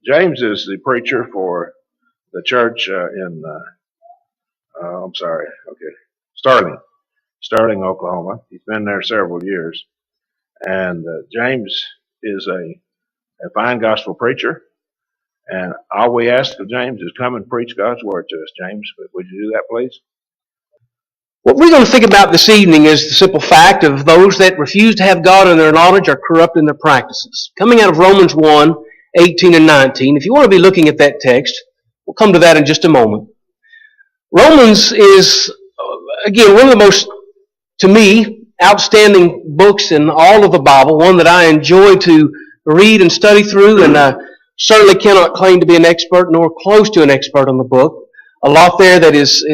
James is the preacher for the church Sterling, Oklahoma. He's been there several years. And James is a fine gospel preacher. And all we ask of James is come and preach God's word to us, James. Would you do that, please? What we're going to think about this evening is the simple fact of those that refuse to have God in their knowledge are corrupt in their practices. Coming out of Romans 1, 18 and 19. If you want to be looking at that text, we'll come to that in just a moment. Romans is, again, one of the most, to me, outstanding books in all of the Bible, one that I enjoy to read and study through, and I certainly cannot claim to be an expert nor close to an expert on the book. A lot there that is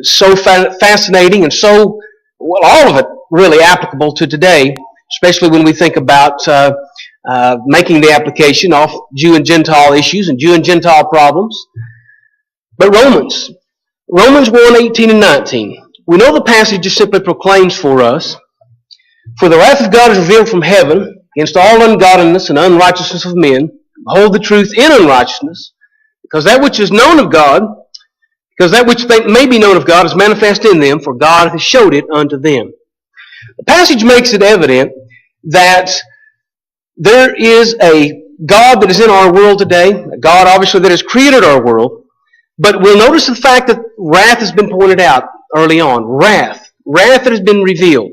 so fascinating and so, well, all of it really applicable to today, especially when we think about making the application off Jew and Gentile issues and Jew and Gentile problems. But Romans 1, 18 and 19. We know the passage just simply proclaims for us, "For the wrath of God is revealed from heaven against all ungodliness and unrighteousness of men, who hold the truth in unrighteousness, because that which is known of God, because that which may be known of God is manifest in them, for God has showed it unto them." The passage makes it evident that there is a God that is in our world today, a God obviously that has created our world, but we'll notice the fact that wrath has been pointed out early on. Wrath that has been revealed.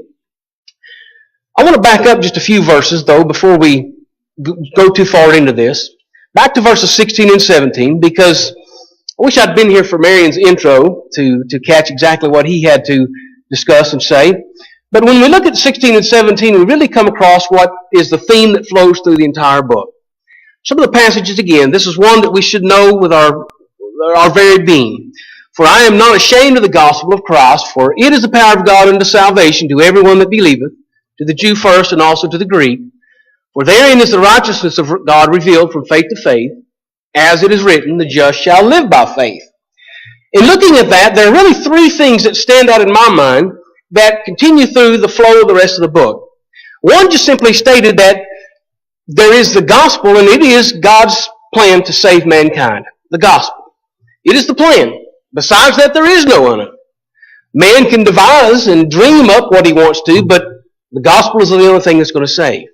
I want to back up just a few verses, though, before we go too far into this. Back to verses 16 and 17, because I wish I'd been here for Marion's intro to catch exactly what he had to discuss and say. But when we look at 16 and 17, we really come across what is the theme that flows through the entire book. Some of the passages, again, this is one that we should know with our very being. "For I am not ashamed of the gospel of Christ, for it is the power of God unto salvation to everyone that believeth, to the Jew first and also to the Greek. For therein is the righteousness of God revealed from faith to faith, as it is written, the just shall live by faith." In looking at that, there are really three things that stand out in my mind that continue through the flow of the rest of the book. One just simply stated that there is the gospel, and it is God's plan to save mankind. The gospel. It is the plan. Besides that, there is no other. Man can devise and dream up what he wants to, but the gospel is the only thing that's going to save.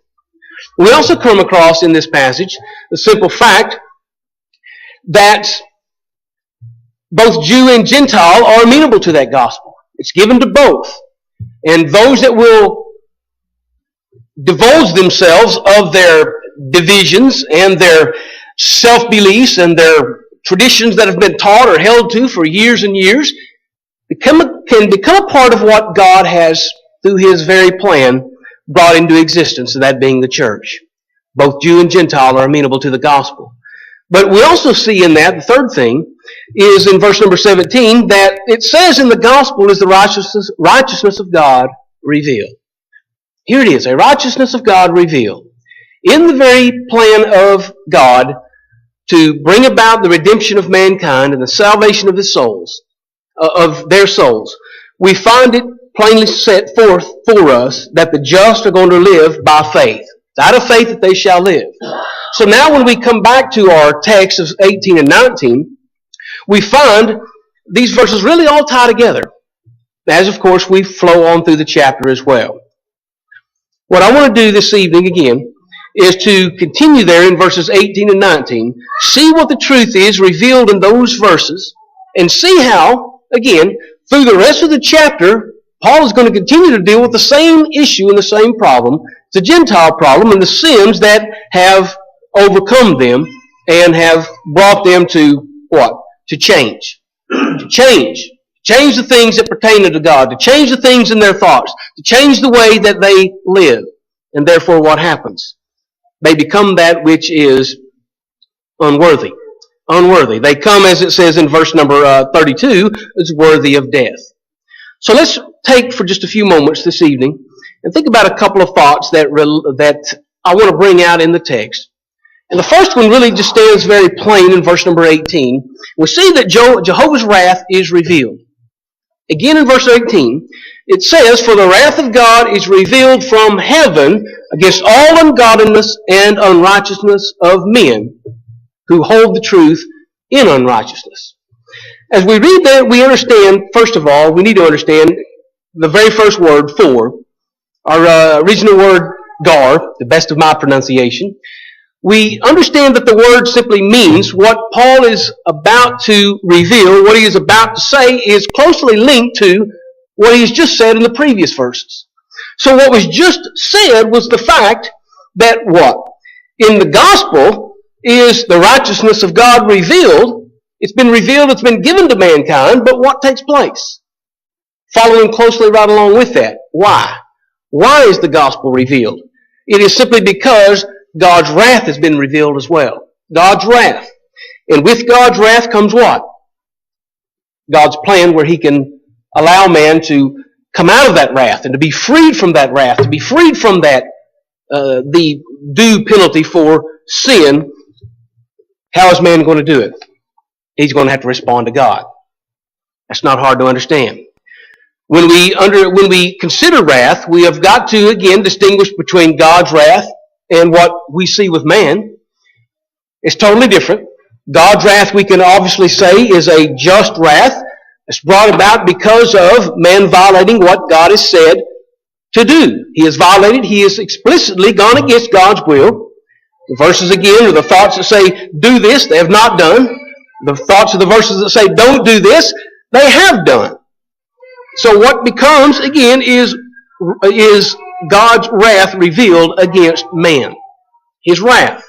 We also come across in this passage the simple fact that both Jew and Gentile are amenable to that gospel. It's given to both. And those that will divulge themselves of their divisions and their self-beliefs and their traditions that have been taught or held to for years and years can become a part of what God has, through His very plan, brought into existence, that being the church. Both Jew and Gentile are amenable to the gospel. But we also see in that, the third thing, is in verse number 17, that it says in the gospel is the righteousness of God revealed. Here it is, a righteousness of God revealed. In the very plan of God to bring about the redemption of mankind and the salvation of his souls, of their souls, we find it plainly set forth for us that the just are going to live by faith. It's out of faith that they shall live. So now when we come back to our text of 18 and 19, we find these verses really all tie together, as of course we flow on through the chapter as well. What I want to do this evening again is to continue there in verses 18 and 19, see what the truth is revealed in those verses, and see how, again, through the rest of the chapter, Paul is going to continue to deal with the same issue and the same problem, the Gentile problem, and the sins that have overcome them and have brought them to what? To change. To change. Change the things that pertain unto God. To change the things in their thoughts. To change the way that they live. And therefore what happens? They become that which is unworthy. Unworthy. They come, as it says in verse number 32, as worthy of death. So let's take for just a few moments this evening and think about a couple of thoughts that I want to bring out in the text. And the first one really just stands very plain in verse number 18. We see that Jehovah's wrath is revealed. Again in verse 18, it says, "For the wrath of God is revealed from heaven against all ungodliness and unrighteousness of men, who hold the truth in unrighteousness. As we read that, we understand, first of all, we need to understand the very first word, for. Our original word, gar, the best of my pronunciation. We understand that the word simply means what Paul is about to reveal, what he is about to say is closely linked to what he has just said in the previous verses. So what was just said was the fact that what? In the gospel is the righteousness of God revealed. It's been revealed, it's been given to mankind, but what takes place? Following closely right along with that. Why? Why is the gospel revealed? It is simply because God's wrath has been revealed as well. God's wrath. And with God's wrath comes what? God's plan where he can allow man to come out of that wrath and to be freed from that wrath, to be freed from that, the due penalty for sin. How is man going to do it? He's going to have to respond to God. That's not hard to understand. When we consider wrath, we have got to, again, distinguish between God's wrath and what we see with man. It's totally different. God's wrath, we can obviously say, is a just wrath. It's brought about because of man violating what God has said to do. He has violated, he has explicitly gone against God's will. The verses, again, are the thoughts that say, do this, they have not done. The thoughts of the verses that say, don't do this, they have done. So what becomes, again, is God's wrath revealed against man. His wrath.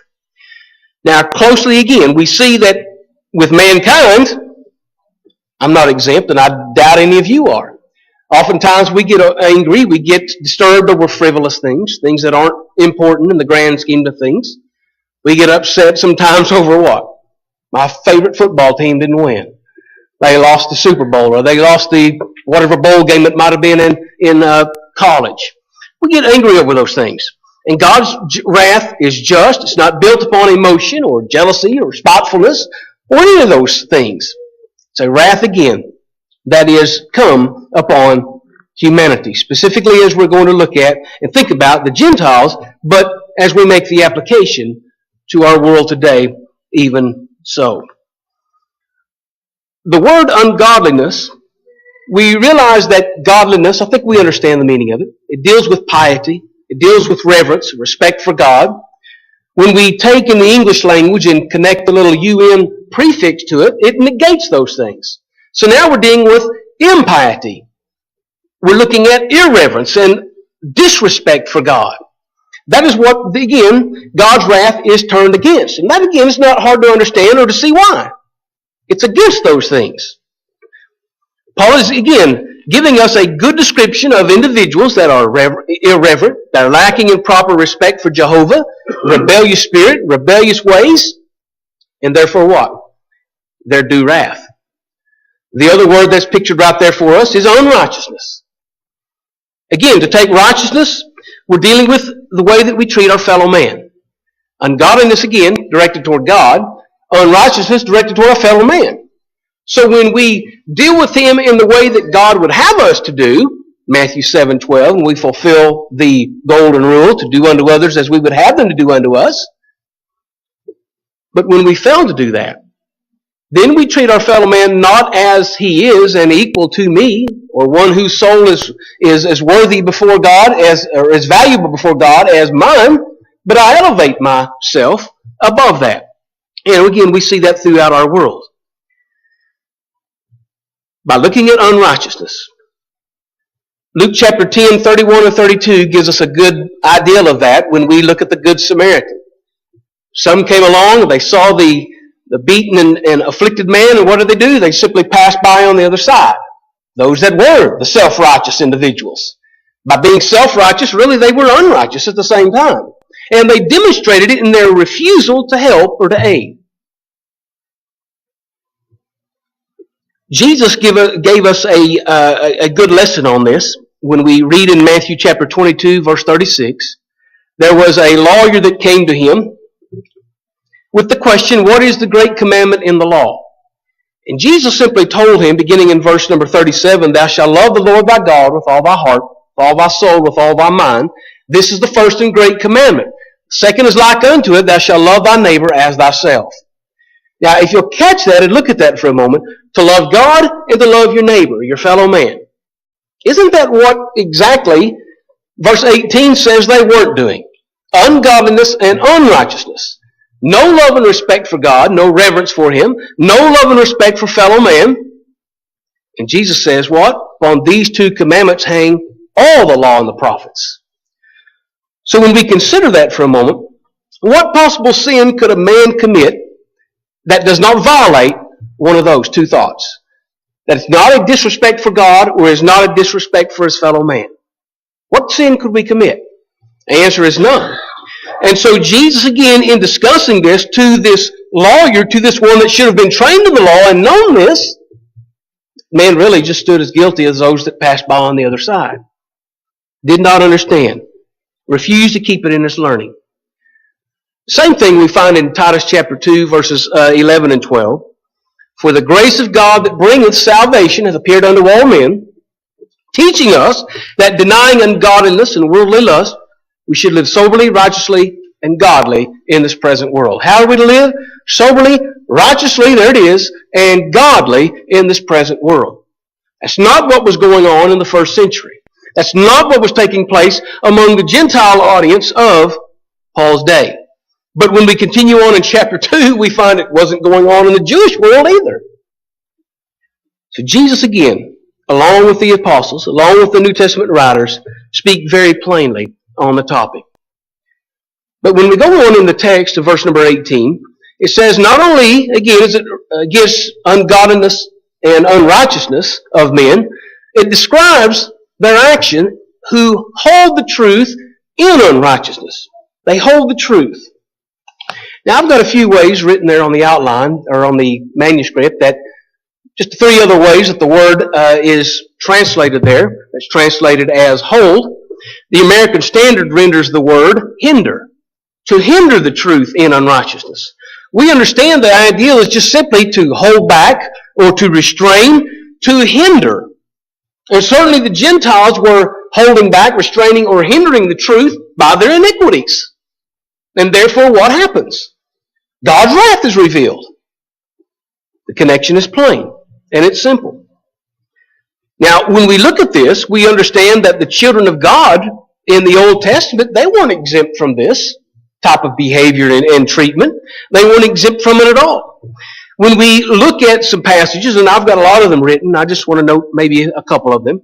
Now, closely again, we see that with mankind, I'm not exempt, and I doubt any of you are. Oftentimes we get angry, we get disturbed over frivolous things, things that aren't important in the grand scheme of things. We get upset sometimes over what? My favorite football team didn't win. They lost the Super Bowl, or they lost the whatever bowl game it might have been in college. We get angry over those things. And God's wrath is just. It's not built upon emotion or jealousy or spitefulness or any of those things. It's a wrath, again, that is come upon humanity. Specifically as we're going to look at and think about the Gentiles, but as we make the application to our world today, even so. The word ungodliness, we realize that godliness, I think we understand the meaning of it. It deals with piety. It deals with reverence, respect for God. When we take in the English language and connect the little UN prefix to it, it negates those things. So now we're dealing with impiety. We're looking at irreverence and disrespect for God. That is what, again, God's wrath is turned against. And that, again, is not hard to understand or to see why. It's against those things. Paul is, again, giving us a good description of individuals that are irreverent, that are lacking in proper respect for Jehovah, rebellious spirit, rebellious ways, and therefore what? Their due wrath. The other word that's pictured right there for us is unrighteousness. Again, to take righteousness, we're dealing with the way that we treat our fellow man. Ungodliness, again, directed toward God. Unrighteousness directed toward our fellow man. So when we deal with him in the way that God would have us to do, Matthew 7:12, and we fulfill the golden rule to do unto others as we would have them to do unto us. But when we fail to do that, then we treat our fellow man not as he is and equal to me, or one whose soul is as worthy before God, or as valuable before God as mine, but I elevate myself above that. And again, we see that throughout our world. By looking at unrighteousness. Luke chapter 10, 31 and 32 gives us a good idea of that when we look at the Good Samaritan. Some came along and they saw the beaten and afflicted man, and what did they do? They simply passed by on the other side. Those that were the self-righteous individuals. By being self-righteous, really they were unrighteous at the same time. And they demonstrated it in their refusal to help or to aid. Jesus gave us a good lesson on this when we read in Matthew chapter 22, verse 36. There was a lawyer that came to him with the question, what is the great commandment in the law? And Jesus simply told him, beginning in verse number 37, thou shalt love the Lord thy God with all thy heart, with all thy soul, with all thy mind. This is the first and great commandment. Second is like unto it, thou shalt love thy neighbor as thyself. Now, if you'll catch that and look at that for a moment, to love God and to love your neighbor, your fellow man. Isn't that what exactly verse 18 says they weren't doing? Ungodliness and unrighteousness. No love and respect for God, no reverence for Him, no love and respect for fellow man. And Jesus says what? Upon these two commandments hang all the law and the prophets. So when we consider that for a moment, what possible sin could a man commit that does not violate one of those two thoughts? That it's not a disrespect for God or is not a disrespect for his fellow man. What sin could we commit? The answer is none. And so Jesus, again, in discussing this to this lawyer, to this one that should have been trained in the law and known this, man really just stood as guilty as those that passed by on the other side. Did not understand. Refused to keep it in his learning. Same thing we find in Titus chapter 2, verses 11 and 12. For the grace of God that bringeth salvation hath appeared unto all men, teaching us that denying ungodliness and worldly lust, we should live soberly, righteously, and godly in this present world. How are we to live? Soberly, righteously, there it is, and godly in this present world. That's not what was going on in the first century. That's not what was taking place among the Gentile audience of Paul's day. But when we continue on in chapter 2, we find it wasn't going on in the Jewish world either. So Jesus again, along with the apostles, along with the New Testament writers, speak very plainly on the topic. But when we go on in the text of verse number 18, it says not only, again, is it against ungodliness and unrighteousness of men, it describes their action who hold the truth in unrighteousness. They hold the truth. Now, I've got a few ways written there on the outline, or on the manuscript, that just 3 other ways that the word is translated there. It's translated as hold. The American Standard renders the word hinder. To hinder the truth in unrighteousness. We understand the ideal is just simply to hold back or to restrain, to hinder. And certainly the Gentiles were holding back, restraining, or hindering the truth by their iniquities. And therefore what happens? God's wrath is revealed. The connection is plain and it's simple. Now, when we look at this, we understand that the children of God in the Old Testament, they weren't exempt from this type of behavior and treatment. They weren't exempt from it at all. When we look at some passages, and I've got a lot of them written, I just want to note maybe a couple of them.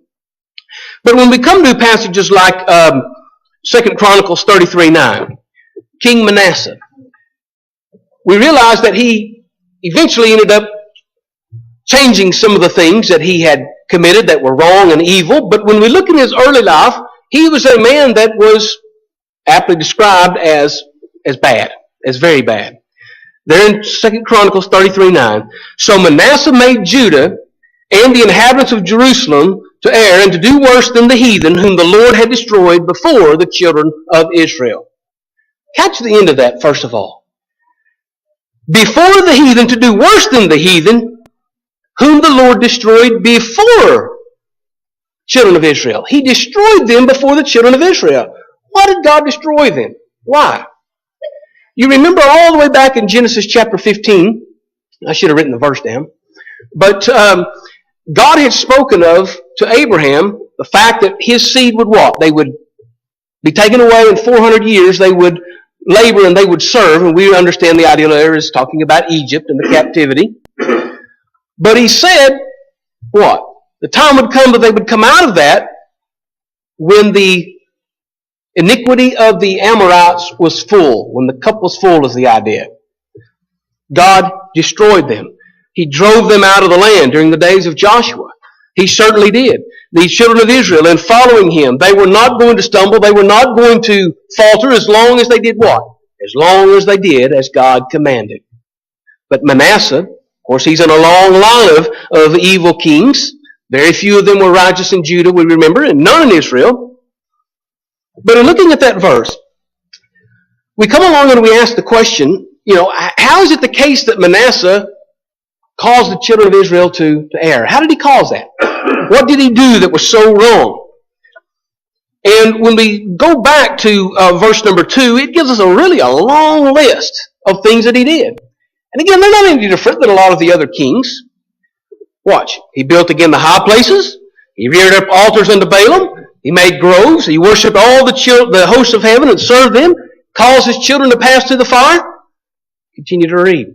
But when we come to passages like 2 Chronicles 33:9, King Manasseh, we realize that he eventually ended up changing some of the things that he had committed that were wrong and evil. But when we look in his early life, he was a man that was aptly described as bad, as very bad. There in 2 Chronicles 33:9, so Manasseh made Judah and the inhabitants of Jerusalem to err and to do worse than the heathen whom the Lord had destroyed before the children of Israel. Catch the end of that first of all. Before the heathen, to do worse than the heathen whom the Lord destroyed before children of Israel. He destroyed them before the children of Israel. Why did God destroy them? Why? You remember all the way back in Genesis chapter 15, I should have written the verse down, but God had spoken of to Abraham the fact that his seed would what? They would be taken away in 400 years, they would labor and they would serve, and we understand the idea there is talking about Egypt and the captivity. But he said, what? The time would come that they would come out of that when the iniquity of the Amorites was full, when the cup was full is the idea. God destroyed them. He drove them out of the land during the days of Joshua. He certainly did. The children of Israel, in following him, they were not going to stumble, they were not going to falter as long as they did what? As long as they did as God commanded. But Manasseh, of course, he's in a long line of evil kings. Very few of them were righteous in Judah, we remember, and none in Israel. But in looking at that verse, we come along and we ask the question, how is it the case that Manasseh caused the children of Israel to err? How did he cause that? What did he do that was so wrong? And when we go back to verse number 2, it gives us a long list of things that he did. And again, they're not any different than a lot of the other kings. Watch. He built again the high places. He reared up altars unto Balaam. He made groves. He worshipped all the hosts of heaven and served them. Caused his children to pass through the fire. Continue to read.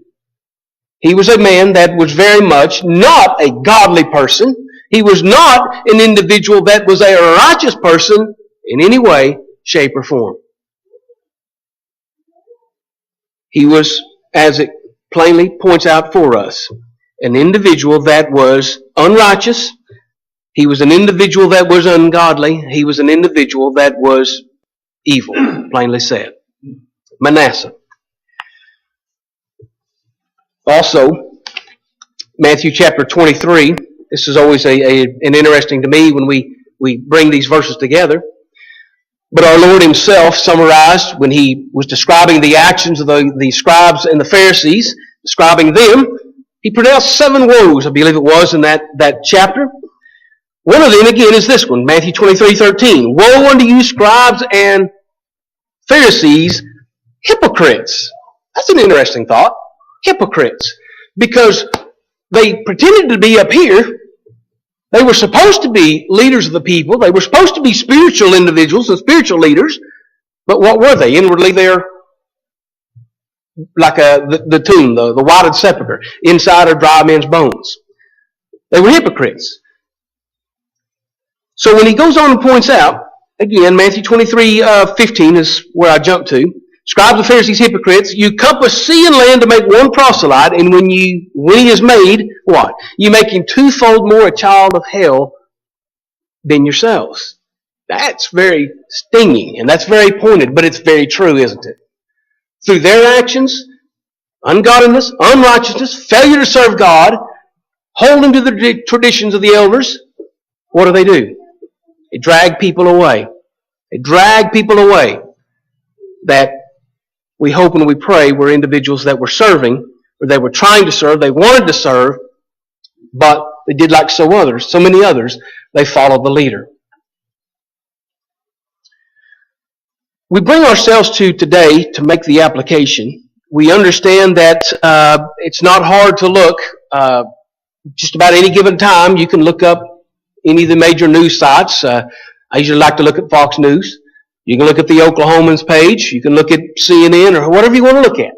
He was a man that was very much not a godly person. He was not an individual that was a righteous person in any way, shape, or form. He was, as it plainly points out for us, an individual that was unrighteous. He was an individual that was ungodly. He was an individual that was evil, plainly said. Manasseh. Also, Matthew chapter 23. This is always an interesting to me when we bring these verses together. But our Lord himself summarized when he was describing the actions of the scribes and the Pharisees, describing them, he pronounced 7 woes, I believe it was, in that chapter. One of them, again, is this one, Matthew 23:13. Woe unto you, scribes and Pharisees, hypocrites. That's an interesting thought. Hypocrites. Because they pretended to be up here. They were supposed to be leaders of the people. They were supposed to be spiritual individuals and spiritual leaders. But what were they? Inwardly, they're like the tomb, the whited sepulchre. Inside are dry men's bones. They were hypocrites. So when he goes on and points out, again, Matthew 23:15 is where I jump to. Scribes and Pharisees, hypocrites, you compass sea and land to make one proselyte, and when he is made, what? You make him twofold more a child of hell than yourselves. That's very stinging, and that's very pointed, but it's very true, isn't it? Through their actions, ungodliness, unrighteousness, failure to serve God, holding to the traditions of the elders, what do? They drag people away. They drag people away that we hope and we pray were individuals that were serving, or they were trying to serve, they wanted to serve, but they did like so many others, they followed the leader. We bring ourselves to today to make the application. We understand that it's not hard to look. Just about any given time, you can look up any of the major news sites. I usually like to look at Fox News. You can look at the Oklahomans page. You can look at CNN or whatever you want to look at.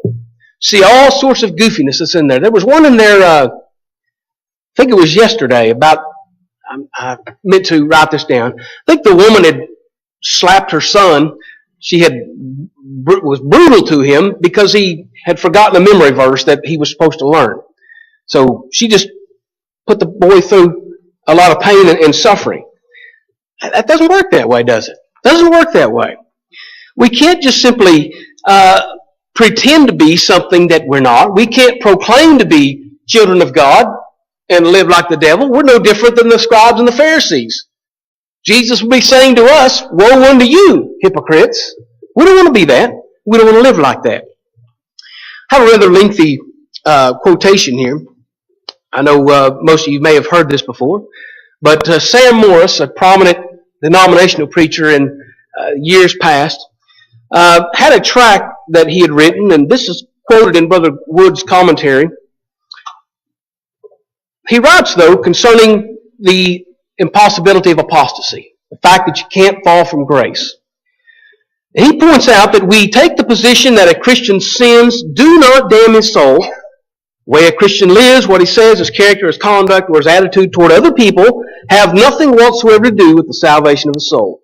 See all sorts of goofiness that's in there. There was one in there, I think it was yesterday, about, I meant to write this down. I think the woman had slapped her son. She was brutal to him because he had forgotten a memory verse that he was supposed to learn. So she just put the boy through a lot of pain and suffering. That doesn't work that way, does it? Doesn't work that way. We can't just simply pretend to be something that we're not. We can't proclaim to be children of God and live like the devil. We're no different than the scribes and the Pharisees. Jesus will be saying to us, woe unto you, hypocrites. We don't want to be that. We don't want to live like that. I have a rather lengthy quotation here. I know most of you may have heard this before, but Sam Morris, a prominent denominational preacher in years past, had a tract that he had written, and this is quoted in Brother Wood's commentary. He writes, though, concerning the impossibility of apostasy, the fact that you can't fall from grace. And he points out that we take the position that a Christian's sins do not damn his soul. The way a Christian lives, what he says, his character, his conduct, or his attitude toward other people have nothing whatsoever to do with the salvation of the soul.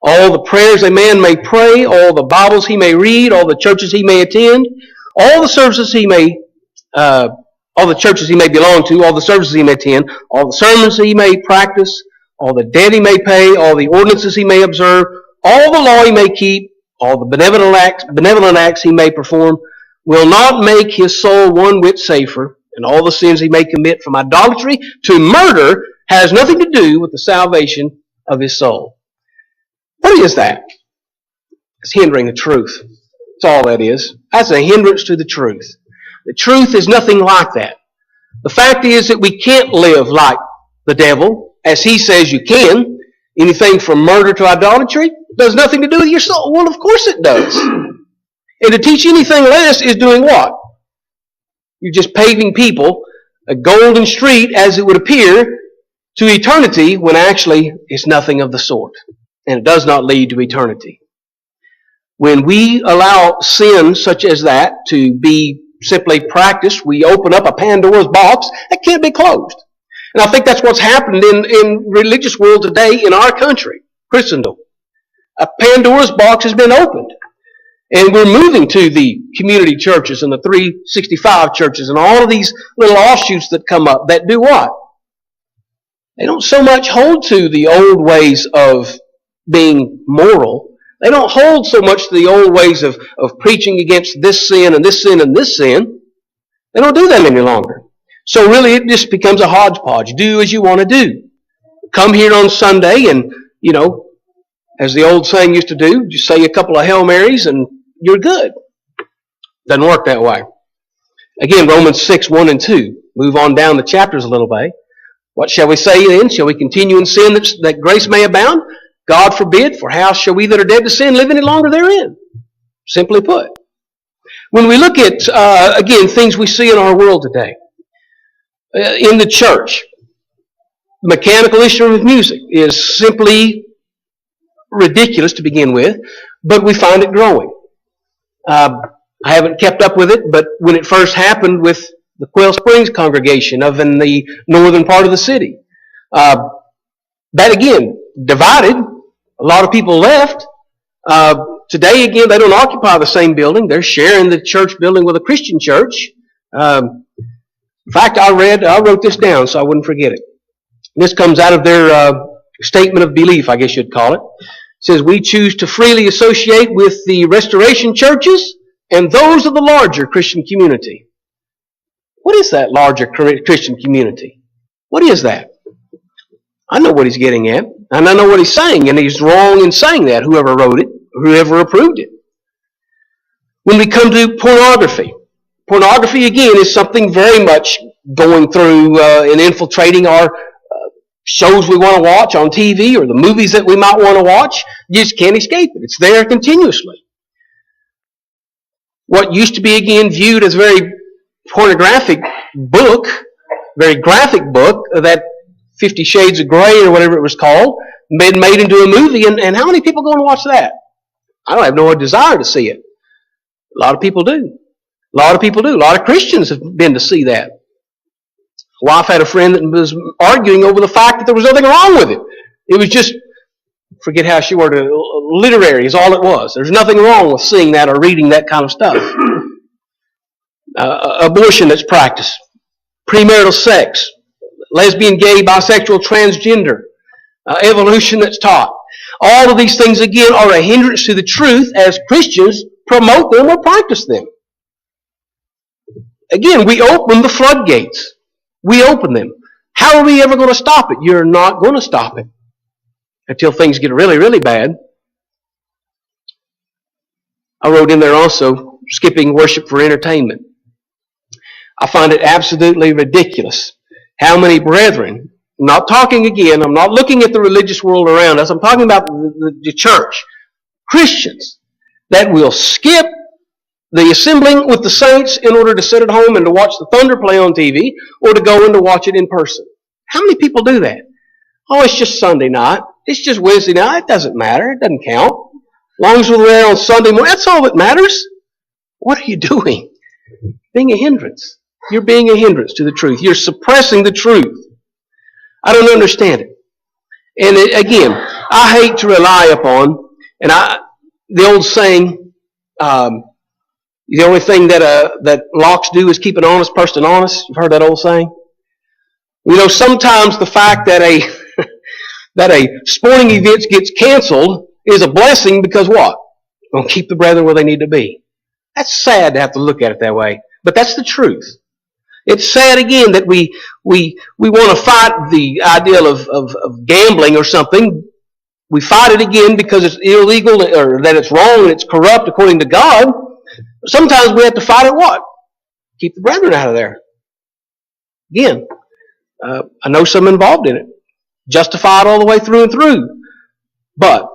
All the prayers a man may pray, all the Bibles he may read, all the churches he may attend, all the services he may, all the churches he may belong to, all the services he may attend, all the sermons he may practice, all the debt he may pay, all the ordinances he may observe, all the law he may keep, all the benevolent acts he may perform, will not make his soul one whit safer, and all the sins he may commit from idolatry to murder has nothing to do with the salvation of his soul. What is that? It's hindering the truth. That's all that is. That's a hindrance to the truth. The truth is nothing like that. The fact is that we can't live like the devil, as he says you can. Anything from murder to idolatry does nothing to do with your soul. Well, of course it does. And to teach anything less is doing what? You're just paving people a golden street, as it would appear, to eternity, when actually it's nothing of the sort. And it does not lead to eternity. When we allow sin such as that to be simply practiced, we open up a Pandora's box that can't be closed. And I think that's what's happened in religious world today in our country, Christendom. A Pandora's box has been opened. And we're moving to the community churches and the 365 churches and all of these little offshoots that come up that do what? They don't so much hold to the old ways of being moral. They don't hold so much to the old ways of preaching against this sin and this sin and this sin. They don't do that any longer. So really it just becomes a hodgepodge. Do as you want to do. Come here on Sunday and, as the old saying used to do, just say a couple of Hail Marys and you're good. Doesn't work that way. Again, Romans 6, 1 and 2. Move on down the chapters a little bit. What shall we say then? Shall we continue in sin that grace may abound? God forbid, for how shall we that are dead to sin live any longer therein? Simply put. When we look at, again, things we see in our world today, in the church, the mechanical instrument of music is simply ridiculous to begin with, but we find it growing. I haven't kept up with it, but when it first happened with the Quail Springs congregation of in the northern part of the city, that again divided. A lot of people left. Today, again, they don't occupy the same building. They're sharing the church building with a Christian church. In fact, I wrote this down so I wouldn't forget it. This comes out of their statement of belief, I guess you'd call it. It says, we choose to freely associate with the Restoration churches and those of the larger Christian community. What is that larger Christian community? What is that? I know what he's getting at, and I know what he's saying, and he's wrong in saying that, whoever wrote it, whoever approved it. When we come to pornography, pornography again is something very much going through and infiltrating our shows we want to watch on TV or the movies that we might want to watch. You just can't escape it. It's there continuously. What used to be again viewed as a very pornographic book, very graphic book, that 50 Shades of Grey or whatever it was called, been made into a movie, and how many people go and watch that? I don't have no desire to see it. A lot of people do. A lot of people do. A lot of Christians have been to see that. My wife had a friend that was arguing over the fact that there was nothing wrong with it. It was just, forget how she worded it, literary is all it was. There's nothing wrong with seeing that or reading that kind of stuff. Abortion that's practiced. Premarital sex. Lesbian, gay, bisexual, transgender. Evolution that's taught. All of these things, again, are a hindrance to the truth as Christians promote them or practice them. Again, we open the floodgates. We open them. How are we ever going to stop it? You're not going to stop it until things get really, really bad. I wrote in there also, skipping worship for entertainment. I find it absolutely ridiculous how many brethren, I'm not talking again, I'm not looking at the religious world around us, I'm talking about the church, Christians, that will skip the assembling with the saints in order to sit at home and to watch the Thunder play on TV or to go in to watch it in person. How many people do that? Oh, it's just Sunday night. It's just Wednesday night. It doesn't matter. It doesn't count. As long as we're there on Sunday morning, that's all that matters. What are you doing? Being a hindrance. You're being a hindrance to the truth. You're suppressing the truth. I don't understand it. And again, I hate to rely upon, the old saying, the only thing that locks do is keep an honest person honest. You've heard that old saying? Sometimes the fact that a sporting event gets canceled is a blessing because what? It's going to keep the brethren where they need to be. That's sad to have to look at it that way, but that's the truth. It's sad again that we want to fight the ideal of gambling or something. We fight it again because it's illegal or that it's wrong and it's corrupt according to God. Sometimes we have to fight it what? Keep the brethren out of there. Again, I know some involved in it. Justify it all the way through and through. But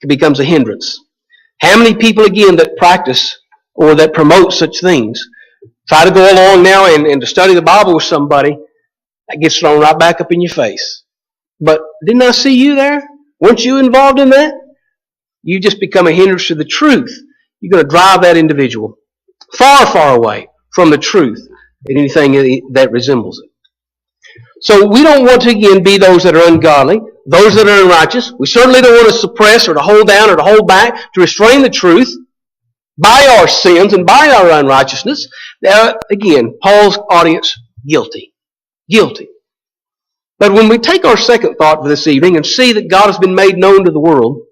it becomes a hindrance. How many people, again, that practice or that promote such things Try to go along now and to study the Bible with somebody, that gets thrown right back up in your face. But didn't I see you there? Weren't you involved in that? You just become a hindrance to the truth. You're going to drive that individual far, far away from the truth and anything that resembles it. So we don't want to, again, be those that are ungodly, those that are unrighteous. We certainly don't want to suppress or to hold down or to hold back, to restrain the truth by our sins and by our unrighteousness. Again, Paul's audience, guilty. Guilty. But when we take our second thought for this evening and see that God has been made known to the world,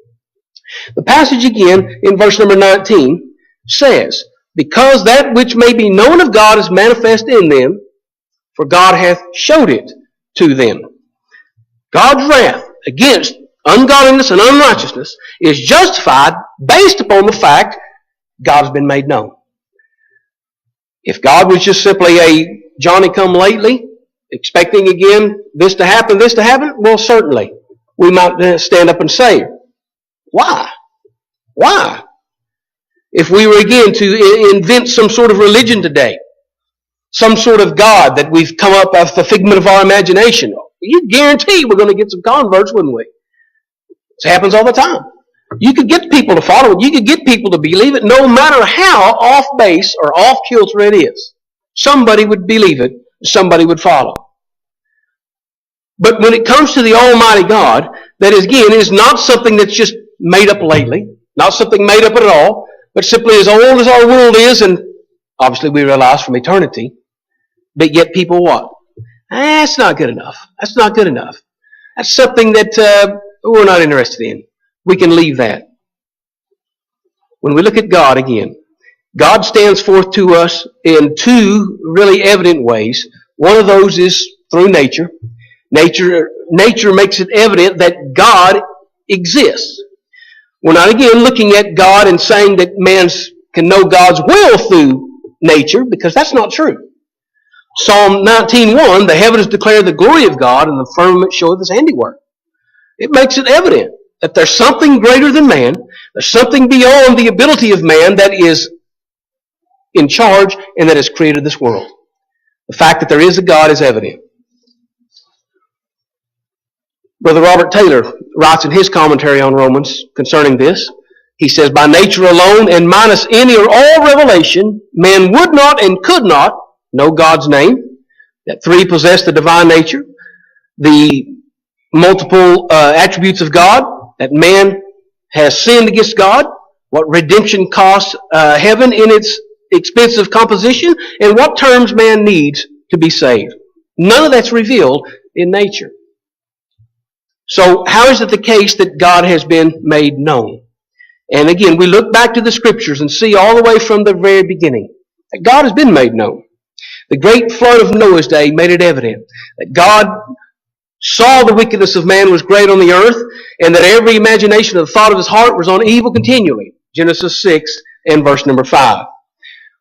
the passage again in verse number 19 says, because that which may be known of God is manifest in them, for God hath showed it to them. God's wrath against ungodliness and unrighteousness is justified based upon the fact God has been made known. If God was just simply a Johnny-come-lately, expecting again this to happen, well, certainly we might stand up and say, why? Why? If we were again to invent some sort of religion today, some sort of God that we've come up with the figment of our imagination, you guarantee we're going to get some converts, wouldn't we? This happens all the time. You could get people to follow it. You could get people to believe it, no matter how off base or off kilter it is. Somebody would believe it. Somebody would follow. But when it comes to the Almighty God, that again is not something that's just made up lately, not something made up at all, but simply as old as our world is, and obviously we realize from eternity. But yet people what? That's not good enough. That's not good enough. That's something that we're not interested in. We can leave that. When we look at God again, God stands forth to us in two really evident ways. One of those is through nature. Nature makes it evident that God exists. We're not again looking at God and saying that man can know God's will through nature, because that's not true. Psalm 19:1, the heavens declare the glory of God, and the firmament showeth his handiwork. It makes it evident that there's something greater than man, there's something beyond the ability of man that is in charge and that has created this world. The fact that there is a God is evident. Brother Robert Taylor writes in his commentary on Romans concerning this. He says, by nature alone and minus any or all revelation, man would not and could not know God's name. That three possess the divine nature, the multiple attributes of God, that man has sinned against God, what redemption costs heaven in its expensive composition, and what terms man needs to be saved. None of that's revealed in nature. So how is it the case that God has been made known? And again, we look back to the Scriptures and see all the way from the very beginning that God has been made known. The great flood of Noah's day made it evident that God saw the wickedness of man was great on the earth, and that every imagination of the thought of his heart was on evil continually. Genesis 6 and verse number 5.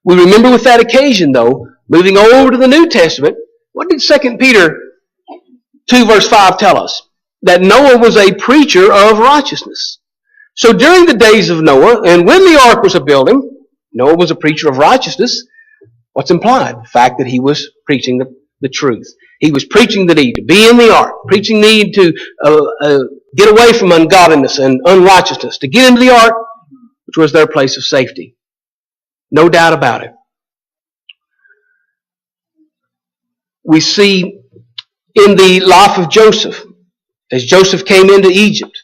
We remember with that occasion, though, moving over to the New Testament, what did 2 Peter 2 verse 5 tell us? That Noah was a preacher of righteousness. So during the days of Noah, and when the ark was a building, Noah was a preacher of righteousness. What's implied? The fact that he was preaching the truth. He was preaching the need to be in the ark, preaching the need to get away from ungodliness and unrighteousness, to get into the ark, which was their place of safety. No doubt about it. We see in the life of Joseph, as Joseph came into Egypt,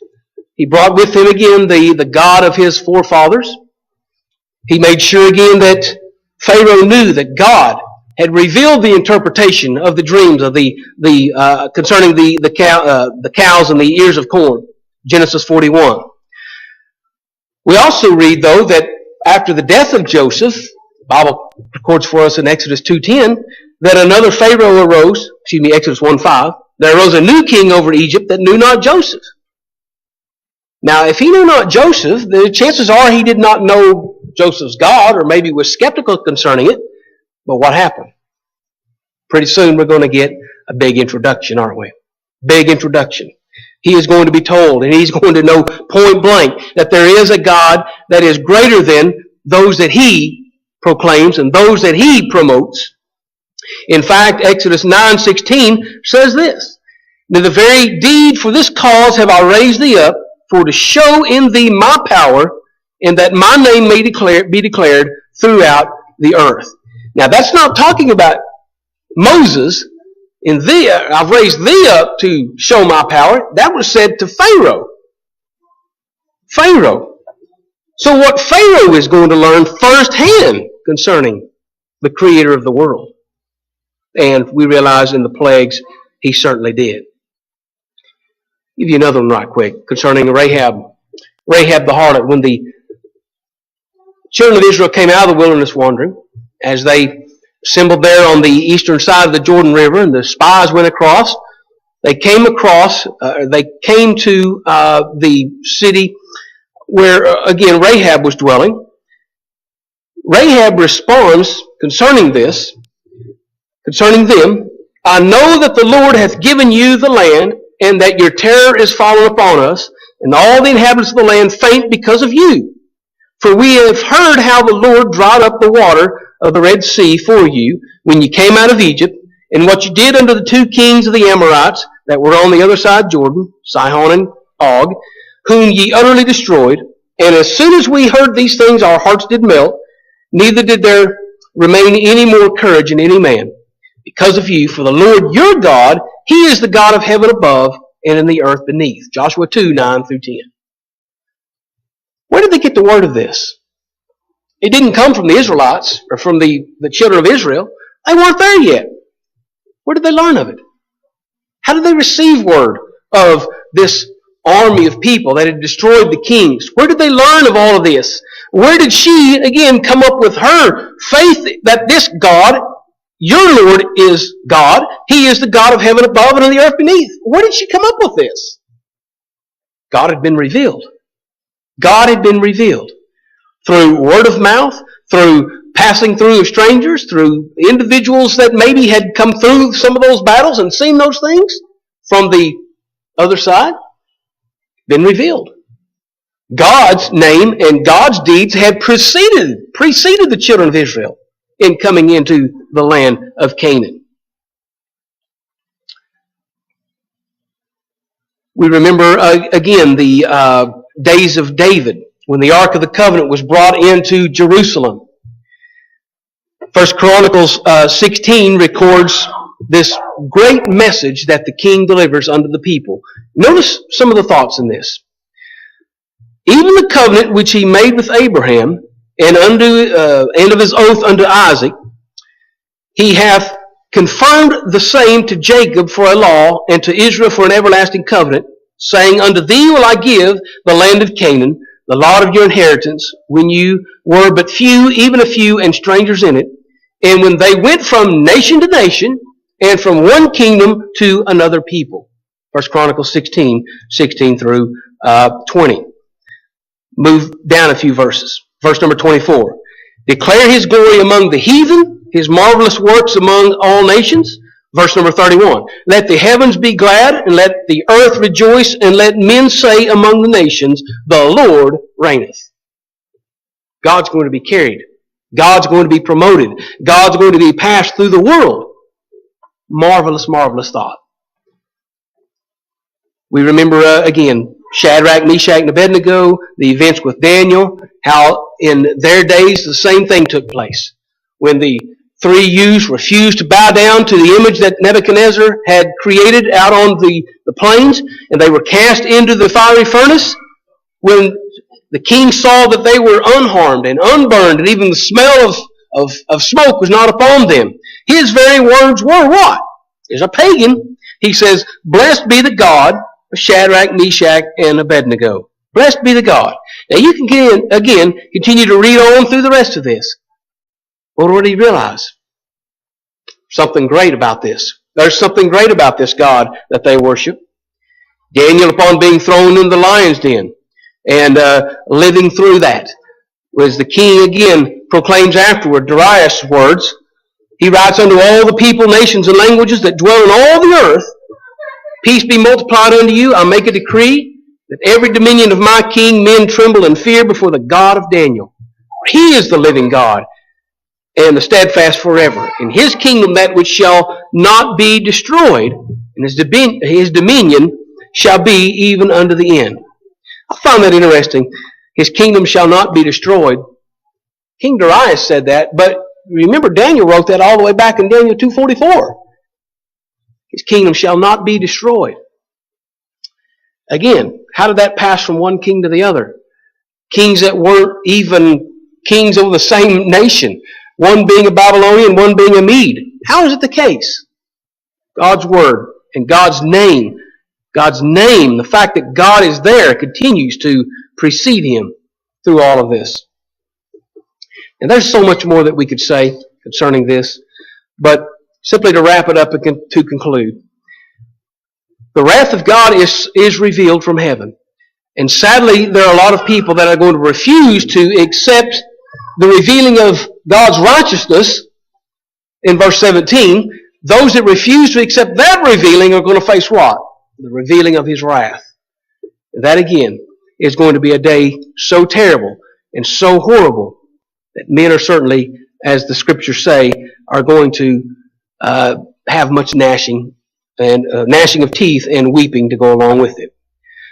he brought with him again the God of his forefathers. He made sure again that Pharaoh knew that God had revealed the interpretation of the dreams of concerning the cows and the ears of corn. Genesis 41. We also read, though, that after the death of Joseph, the Bible records for us in Exodus 2:10, that another Pharaoh arose, Exodus 1:5, there arose a new king over Egypt that knew not Joseph. Now, if he knew not Joseph, the chances are he did not know Joseph's God, or maybe was skeptical concerning it. But what happened? Pretty soon we're going to get a big introduction, aren't we? Big introduction. He is going to be told, and he's going to know point blank, that there is a God that is greater than those that he proclaims and those that he promotes. In fact, Exodus 9:16 says this, "Now the very deed for this cause have I raised thee up, for to show in thee my power, and that my name may be declared throughout the earth." Now that's not talking about Moses. In thee, I've raised thee up to show my power. That was said to Pharaoh. Pharaoh. So what Pharaoh is going to learn firsthand concerning the Creator of the world. And we realize in the plagues, he certainly did. Give you another one right quick concerning Rahab. Rahab the harlot. When the children of Israel came out of the wilderness wandering, as they assembled there on the eastern side of the Jordan River, and the spies went across, they came to the city where, again, Rahab was dwelling. Rahab responds concerning this, concerning them, "I know that the Lord hath given you the land, and that your terror is fallen upon us, and all the inhabitants of the land faint because of you. For we have heard how the Lord dried up the water of the Red Sea for you when you came out of Egypt, and what you did unto the two kings of the Amorites that were on the other side Jordan, Sihon and Og, whom ye utterly destroyed. And as soon as we heard these things, our hearts did melt, neither did there remain any more courage in any man, because of you. For the Lord your God, he is the God of heaven above and in the earth beneath." Joshua 2:9-10. Where did they get the word of this? It didn't come from the Israelites or from the children of Israel. They weren't there yet. Where did they learn of it? How did they receive word of this army of people that had destroyed the kings? Where did they learn of all of this? Where did she, again, come up with her faith that this God, your Lord, is God? He is the God of heaven above and on the earth beneath. Where did she come up with this? God had been revealed. God had been revealed through word of mouth, through passing through of strangers, through individuals that maybe had come through some of those battles and seen those things from the other side. Been revealed. God's name and God's deeds had preceded the children of Israel in coming into the land of Canaan. We remember again the days of David when the Ark of the Covenant was brought into Jerusalem. 1 Chronicles 16 records this great message that the king delivers unto the people. Notice some of the thoughts in this. "Even the covenant which he made with Abraham, and of his oath unto Isaac, he hath confirmed the same to Jacob for a law, and to Israel for an everlasting covenant, saying, Unto thee will I give the land of Canaan, the lot of your inheritance, when you were but few, even a few, and strangers in it, and when they went from nation to nation, and from one kingdom to another people." 1 Chronicles 16 through 20. Move down a few verses. Verse number 24. "Declare his glory among the heathen, his marvelous works among all nations." Verse number 31. "Let the heavens be glad, and let the earth rejoice, and let men say among the nations, The Lord reigneth." God's going to be carried. God's going to be promoted. God's going to be passed through the world. Marvelous, marvelous thought. We remember again Shadrach, Meshach, and Abednego, the events with Daniel, how in their days the same thing took place. When the three youths refused to bow down to the image that Nebuchadnezzar had created out on the plains, and they were cast into the fiery furnace, when the king saw that they were unharmed and unburned, and even the smell of smoke was not upon them, his very words were what? As a pagan, he says, "Blessed be the God of Shadrach, Meshach, and Abednego." Blessed be the God. Now you can again continue to read on through the rest of this. What did he realize? Something great about this. There's something great about this God that they worship. Daniel, upon being thrown in the lion's den and living through that, was the king again proclaims afterward Darius' words. He writes, "Unto all the people, nations, and languages that dwell in all the earth, peace be multiplied unto you. I make a decree that every dominion of my king men tremble and fear before the God of Daniel. He is the living God, and the steadfast forever. In his kingdom that which shall not be destroyed, and his dominion shall be even unto the end. I found that interesting. His kingdom shall not be destroyed. King Darius said that, but remember Daniel wrote that all the way back in Daniel 2:44. His kingdom shall not be destroyed. Again, how did that pass from one king to the other? Kings that weren't even kings over the same nation. One being a Babylonian, one being a Mede. How is it the case? God's Word and God's name, the fact that God is there, continues to precede him through all of this. And there's so much more that we could say concerning this, but simply to wrap it up and to conclude. The wrath of God is revealed from heaven. And sadly, there are a lot of people that are going to refuse to accept the revealing of God's righteousness in verse 17. Those that refuse to accept that revealing are going to face what? The revealing of his wrath. And that again is going to be a day so terrible and so horrible that men are certainly, as the scriptures say, are going to have much gnashing of teeth and weeping to go along with it.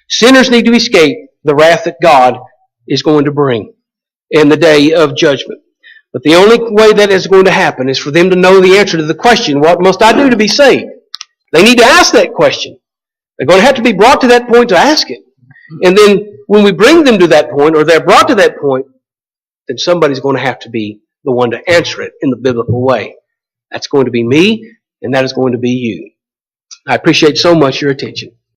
Sinners need to escape the wrath that God is going to bring in the day of judgment. But the only way that is going to happen is for them to know the answer to the question, what must I do to be saved? They need to ask that question. They're going to have to be brought to that point to ask it. And then when we bring them to that point, or they're brought to that point, then somebody's going to have to be the one to answer it in the biblical way. That's going to be me, and that is going to be you. I appreciate so much your attention.